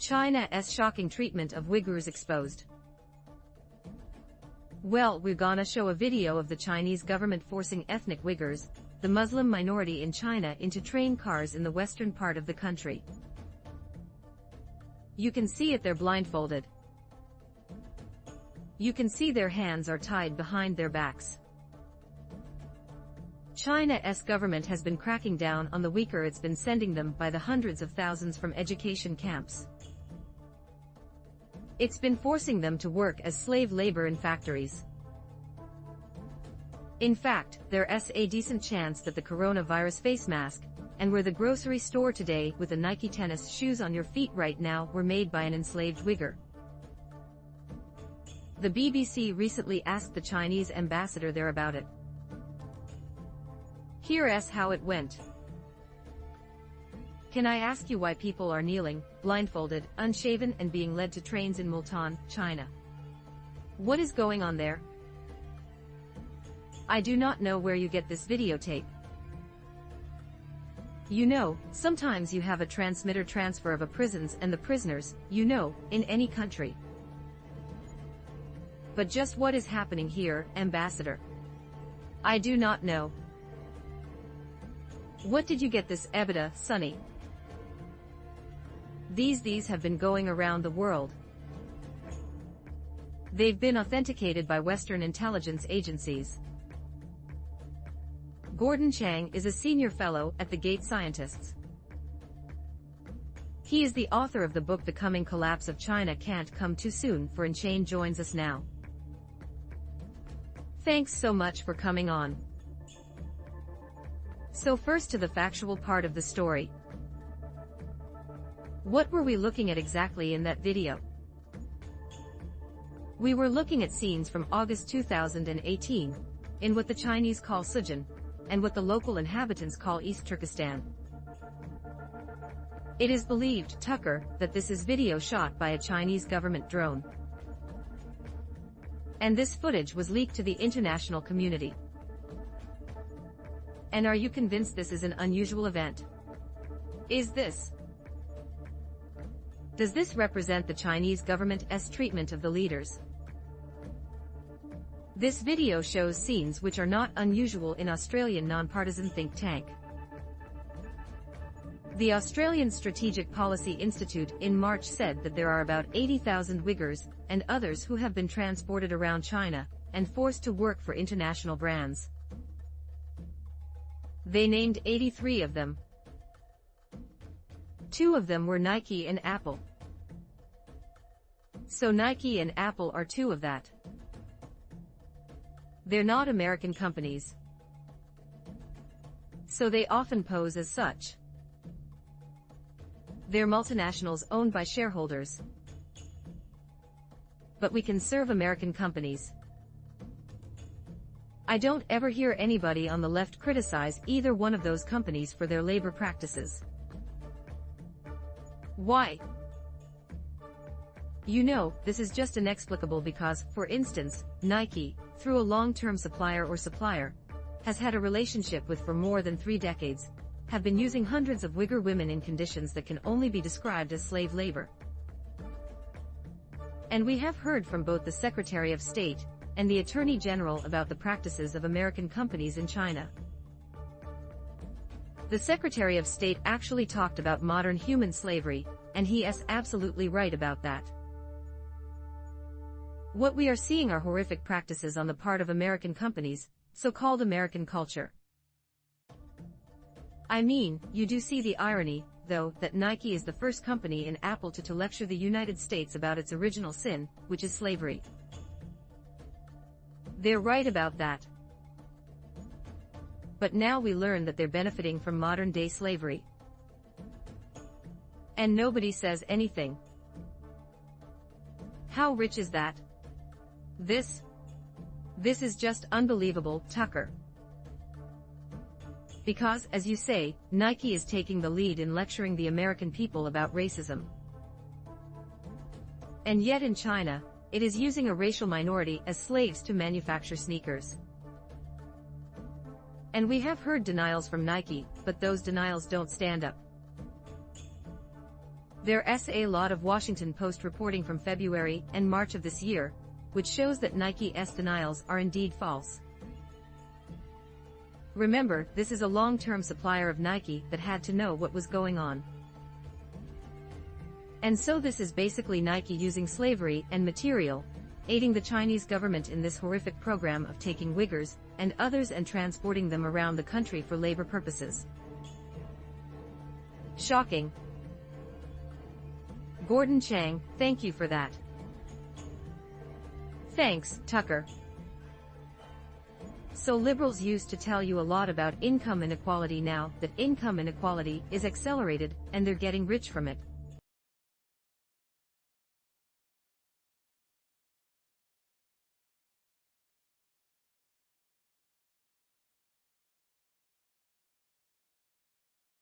China's shocking treatment of Uyghurs exposed. Well, we're gonna show a video of the Chinese government forcing ethnic Uyghurs, the Muslim minority in China, into train cars in the western part of the country. You can see it, they're blindfolded. You can see their hands are tied behind their backs. China's government has been cracking down on the Uyghurs. It's been sending them by the hundreds of thousands from education camps. It's been forcing them to work as slave labor in factories. In fact, there's a decent chance that the coronavirus face mask, and where the grocery store today with the Nike tennis shoes on your feet right now, were made by an enslaved Uyghur. The BBC recently asked the Chinese ambassador there about it. Here's how it went. Can I ask you why people are kneeling, blindfolded, unshaven and being led to trains in Multan, China? What is going on there? I do not know where you get this videotape. You know, sometimes you have a transmitter transfer of a prisons and the prisoners, you know, in any country. But just what is happening here, Ambassador? I do not know. What did you get this EBITDA, Sonny? These have been going around the world. They've been authenticated by Western intelligence agencies. Gordon Chang is a senior fellow at the Gates Scientists. He is the author of the book The Coming Collapse of China Can't Come Too Soon. For Chang joins us now. Thanks so much for coming on. So first to the factual part of the story. What were we looking at exactly in that video? We were looking at scenes from August 2018, in what the Chinese call Suzhou, and what the local inhabitants call East Turkestan. It is believed, Tucker, that this is video shot by a Chinese government drone. And this footage was leaked to the international community. And are you convinced this is an unusual event? Does this represent the Chinese government's treatment of the leaders? This video shows scenes which are not unusual in Australian non-partisan think tank. The Australian Strategic Policy Institute in March said that there are about 80,000 Uyghurs and others who have been transported around China and forced to work for international brands. They named 83 of them. 2 of them were Nike and Apple. So Nike and Apple are 2 of that. They're not American companies. So they often pose as such. They're multinationals owned by shareholders. But we can serve American companies. I don't ever hear anybody on the left criticize either one of those companies for their labor practices. Why? You know, this is just inexplicable because, for instance, Nike, through a long-term supplier or supplier, has had a relationship with for more than 3 decades, have been using hundreds of Uyghur women in conditions that can only be described as slave labor. And we have heard from both the Secretary of State and the Attorney General about the practices of American companies in China. The Secretary of State actually talked about modern human slavery, and he is absolutely right about that. What we are seeing are horrific practices on the part of American companies, so-called American culture. I mean, you do see the irony, though, that Nike is the first company in Apple to lecture the United States about its original sin, which is slavery. They're right about that. But now we learn that they're benefiting from modern-day slavery. And nobody says anything. How rich is that? This is just unbelievable, Tucker. Because, as you say, Nike is taking the lead in lecturing the American people about racism. And yet in China, it is using a racial minority as slaves to manufacture sneakers. And we have heard denials from Nike, but those denials don't stand up. There's a lot of Washington Post reporting from February and March of this year, which shows that Nike's denials are indeed false. Remember, this is a long-term supplier of Nike that had to know what was going on. And so this is basically Nike using slavery and material, aiding the Chinese government in this horrific program of taking Uyghurs and others and transporting them around the country for labor purposes. Shocking. Gordon Chang, thank you for that. Thanks, Tucker. So liberals used to tell you a lot about income inequality. Now that income inequality is accelerated and they're getting rich from it,